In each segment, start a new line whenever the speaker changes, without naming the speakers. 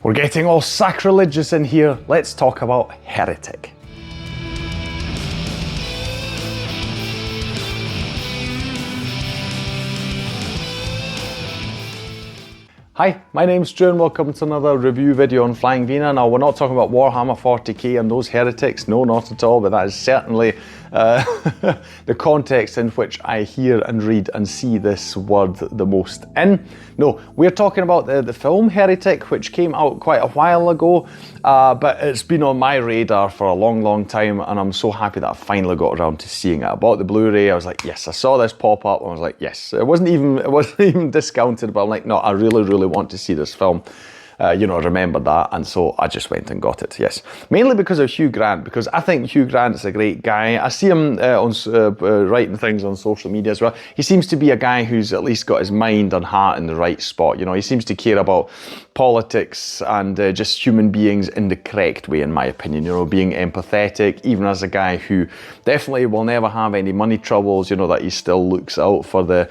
We're getting all sacrilegious in here. Let's talk about Heretic. Hi, my name's Stu and welcome to another review video on Flying Wiener. Now, we're not talking about Warhammer 40k and those heretics, no, not at all, but that is certainly the context in which I hear and read and see this word the most in. No, we're talking about the film Heretic, which came out quite a while ago, but it's been on my radar for a long time, and I'm so happy that I finally got around to seeing it. I bought the Blu-ray, I was like, yes, I saw this pop up, and I was like, yes. It wasn't even discounted, but I'm like, no, I really want to see this film. Remember that, and so I just went and got it, yes. Mainly because of Hugh Grant, because I think Hugh Grant's a great guy. I see him writing things on social media as well. He seems to be a guy who's at least got his mind and heart in the right spot. You know, he seems to care about politics and just human beings in the correct way, in my opinion. You know, being empathetic, even as a guy who definitely will never have any money troubles, you know, that he still looks out for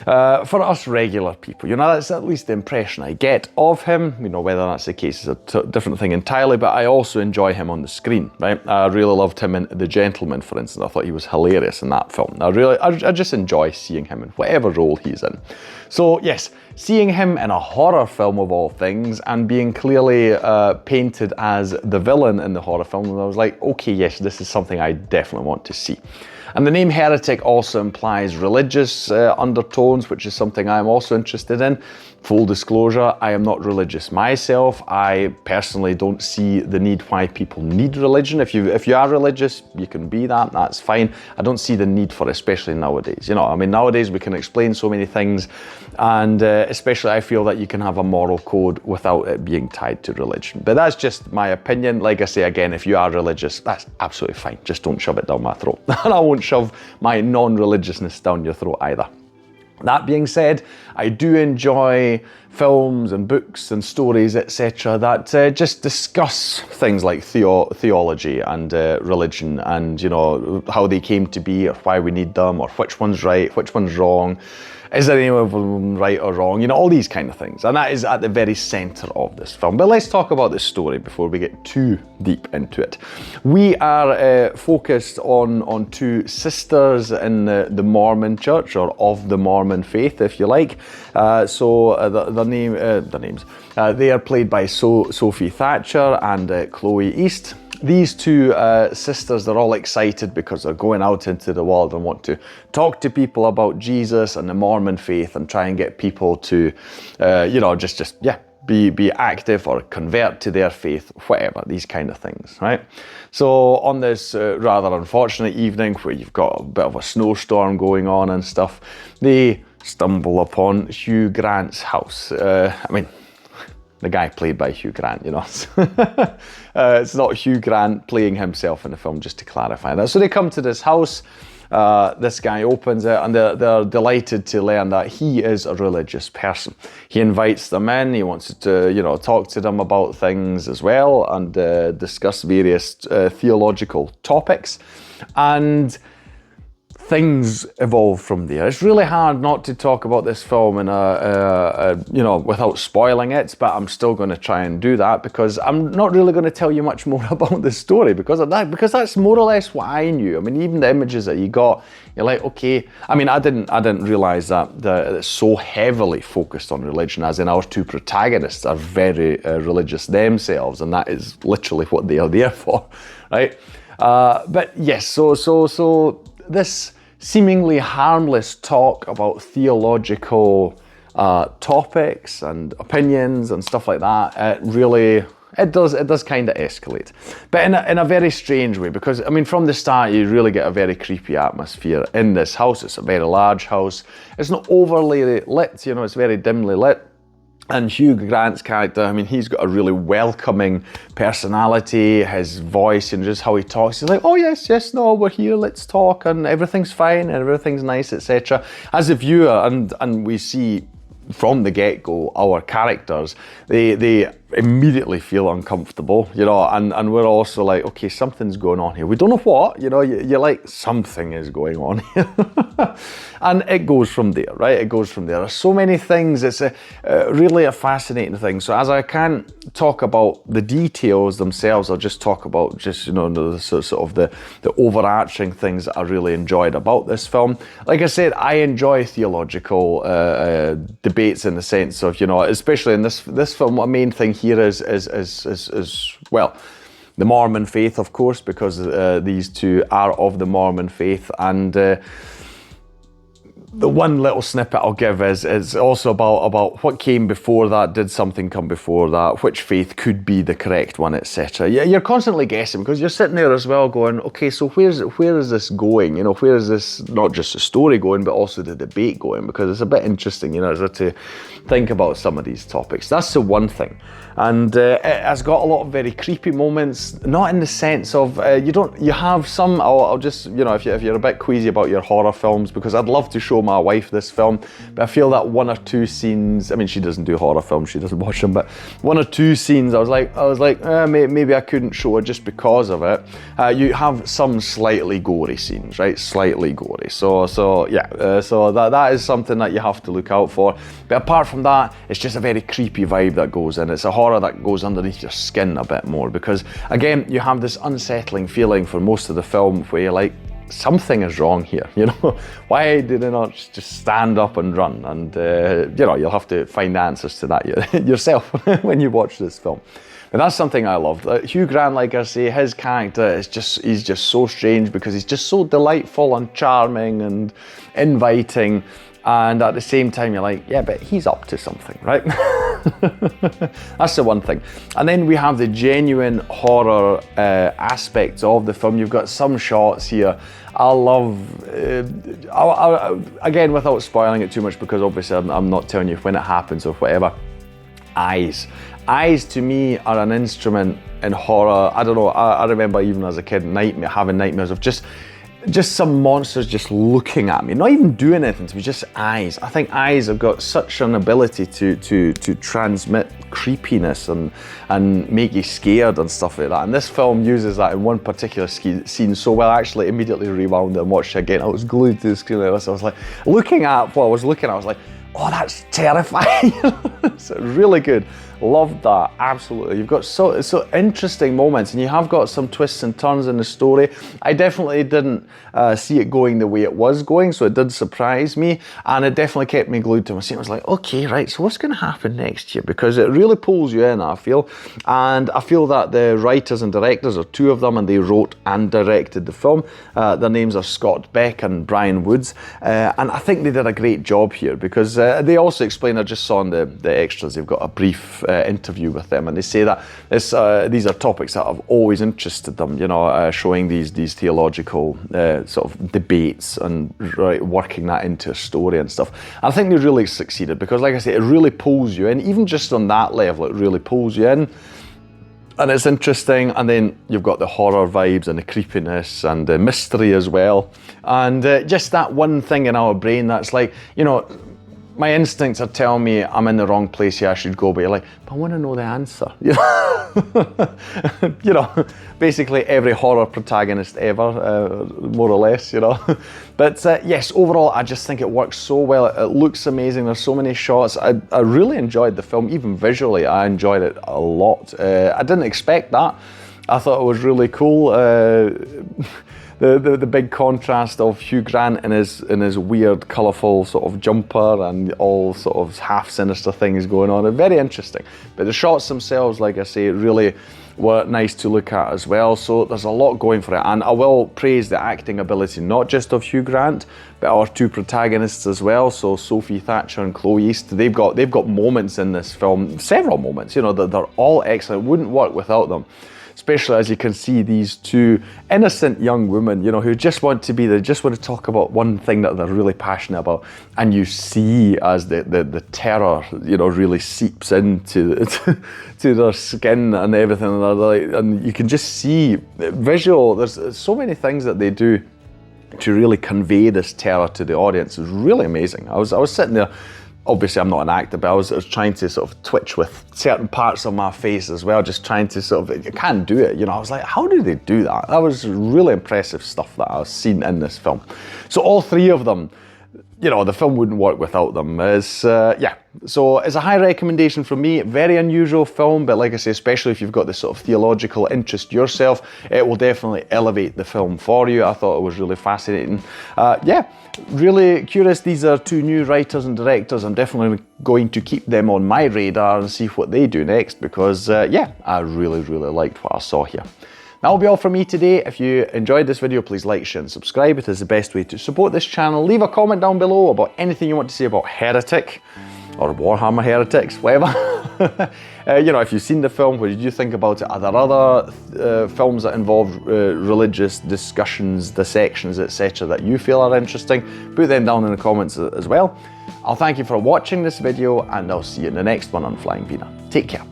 for us regular people. You know, that's at least the impression I get of him. You know, whether that's the case is a different thing entirely, but I also enjoy him on the screen, right? I really loved him in The Gentleman, for instance. I thought he was hilarious in that film. I just enjoy seeing him in whatever role he's in. So yes, seeing him in a horror film of all things and being clearly painted as the villain in the horror film, I was like, okay, yes, this is something I definitely want to see. And the name Heretic also implies religious undertones, which is something I'm also interested in. Full disclosure, I am not religious myself. I personally don't see the need why people need religion. If you are religious, you can be that, that's fine. I don't see the need for it, especially nowadays. You know, I mean, nowadays we can explain so many things, and especially I feel that you can have a moral code without it being tied to religion. But that's just my opinion. Like I say again, if you are religious, that's absolutely fine. Just don't shove it down my throat. And I won't shove my non-religiousness down your throat either. That being said, I do enjoy films and books and stories, etc., that just discuss things like theology and religion, and, you know, how they came to be, or why we need them, or which one's right, which one's wrong. Is there any of them right or wrong? You know, all these kind of things. And that is at the very center of this film. But let's talk about the story before we get too deep into it. We are focused on two sisters in the Mormon church, or of the Mormon faith, if you like. Their names. They are played by Sophie Thatcher and Chloe East. These two sisters, they're all excited because they're going out into the world and want to talk to people about Jesus and the Mormon faith and try and get people to, be active or convert to their faith, whatever, these kind of things, right? So on this rather unfortunate evening where you've got a bit of a snowstorm going on and stuff, they stumble upon Hugh Grant's house. The guy played by Hugh Grant, you know. It's not Hugh Grant playing himself in the film, just to clarify that. So they come to this house, this guy opens it, and they're delighted to learn that he is a religious person. He invites them in, he wants to, you know, talk to them about things as well, and discuss various theological topics. And things evolve from there. It's really hard not to talk about this film in without spoiling it, but I'm still going to try and do that, because I'm not really going to tell you much more about the story because of that, because that's more or less what I knew. I mean, even the images that you got, you're like, okay. I mean, I didn't realize that it's so heavily focused on religion, as in our two protagonists are very religious themselves, and that is literally what they are there for, right? But yes, so this seemingly harmless talk about theological topics and opinions and stuff like that, it does kind of escalate, but in a very strange way, because I mean, from the start you really get a very creepy atmosphere in this house. It's a very large house. It's not overly lit, you know, it's very dimly lit. And Hugh Grant's character, I mean, he's got a really welcoming personality, his voice and just how he talks. He's like, oh yes, no, we're here, let's talk, and everything's fine, and everything's nice, etc. As a viewer, and we see from the get-go, our characters, they immediately feel uncomfortable, you know, and we're also like, okay, something's going on here. We don't know what, you know, you're like, something is going on here. And it goes from there, right? It goes from there. There's so many things. It's really a fascinating thing. So as I can't talk about the details themselves, I'll just talk about just, you know, the sort of the overarching things that I really enjoyed about this film. Like I said, I enjoy theological debates in the sense of, you know, especially in this film, a main thing here is well, the Mormon faith, of course, because these two are of the Mormon faith. And the one little snippet I'll give is also about what came before that. Did something come before that? Which faith could be the correct one, etc. Yeah, you're constantly guessing because you're sitting there as well going, okay, so where is this going? You know, where is this, not just the story going, but also the debate going? Because it's a bit interesting, you know, to think about some of these topics. That's the one thing. And it has got a lot of very creepy moments, not in the sense of, you have some, I'll just, you know, if you're a bit queasy about your horror films, because I'd love to show my wife this film, but I feel that one or two scenes, I mean, she doesn't do horror films, she doesn't watch them, but one or two scenes, I was like, maybe I couldn't show her just because of it. You have some slightly gory scenes, right? Slightly gory. So that is something that you have to look out for. But apart from that, it's just a very creepy vibe that goes in. It's a horror that goes underneath your skin a bit more, because again, you have this unsettling feeling for most of the film where you're like, something is wrong here, you know. Why did they not just stand up and run? And you know, you'll have to find answers to that yourself when you watch this film. And that's something I loved. Hugh Grant, like I say, his character is he's just so strange because he's just so delightful and charming and inviting. And at the same time, you're like, yeah, but he's up to something, right? That's the one thing. And then we have the genuine horror aspects of the film. You've got some shots here. I love, again, without spoiling it too much, because obviously I'm not telling you when it happens or whatever. Eyes. Eyes to me are an instrument in horror. I don't know, I remember even as a kid having nightmares of just some monsters just looking at me, not even doing anything to me, just eyes. I think eyes have got such an ability to transmit creepiness and make you scared and stuff like that. And this film uses that in one particular scene so well. I actually immediately rewound it and watched it again. I was glued to the screen like this. I was like, looking at what I was looking at, I was like, oh, that's terrifying. It's really good. Loved that, absolutely. You've got so interesting moments, and you have got some twists and turns in the story. I definitely didn't see it going the way it was going, so it did surprise me, and it definitely kept me glued to my seat. I was like, okay, right, so what's going to happen next here? Because it really pulls you in, I feel. And I feel that the writers and directors are two of them, and they wrote and directed the film. Their names are Scott Beck and Brian Woods, and I think they did a great job here, because they also explain, I just saw in the extras, they've got a brief interview with them, and they say that these are topics that have always interested them, you know, showing these theological sort of debates and working that into a story and stuff. And I think they really succeeded, because like I say, it really pulls you in. Even just on that level, it really pulls you in. And it's interesting, and then you've got the horror vibes and the creepiness and the mystery as well. And just that one thing in our brain that's like, you know, my instincts are telling me I'm in the wrong place here, I should go, but you're like, but I want to know the answer. You know? You know, basically every horror protagonist ever, more or less, you know. But yes, overall, I just think it works so well. It looks amazing. There's so many shots. I really enjoyed the film, even visually. I enjoyed it a lot. I didn't expect that. I thought it was really cool. The big contrast of Hugh Grant in his weird, colourful sort of jumper and all sort of half sinister things going on. It's very interesting. But the shots themselves, like I say, really were nice to look at as well. So there's a lot going for it. And I will praise the acting ability, not just of Hugh Grant, but our two protagonists as well. So Sophie Thatcher and Chloe East, they've got moments in this film, several moments, you know, that they're all excellent. It wouldn't work without them. Especially as you can see these two innocent young women, you know, who just want to talk about one thing that they're really passionate about, and you see as the terror, you know, really seeps into to their skin and everything, and you can just see visual. There's so many things that they do to really convey this terror to the audience. It's really amazing. I was sitting there obviously I'm not an actor, but I was trying to sort of twitch with certain parts of my face as well, just trying to sort of, you can't do it, you know. I was like, how do they do that? That was really impressive stuff that I've seen in this film. So all three of them, you know, the film wouldn't work without them. Yeah, so it's a high recommendation from me. Very unusual film, but like I say, especially if you've got this sort of theological interest yourself, it will definitely elevate the film for you. I thought it was really fascinating. Yeah, really curious. These are two new writers and directors. I'm definitely going to keep them on my radar and see what they do next, because yeah, I really liked what I saw here. That will be all from me today. If you enjoyed this video, please like, share and subscribe. It is the best way to support this channel. Leave a comment down below about anything you want to say about Heretic or Warhammer Heretics, whatever. You know, if you've seen the film, what did you think about it? Are there other films that involve religious discussions, dissections, etc. that you feel are interesting? Put them down in the comments as well. I'll thank you for watching this video, and I'll see you in the next one on Flying Wiener. Take care.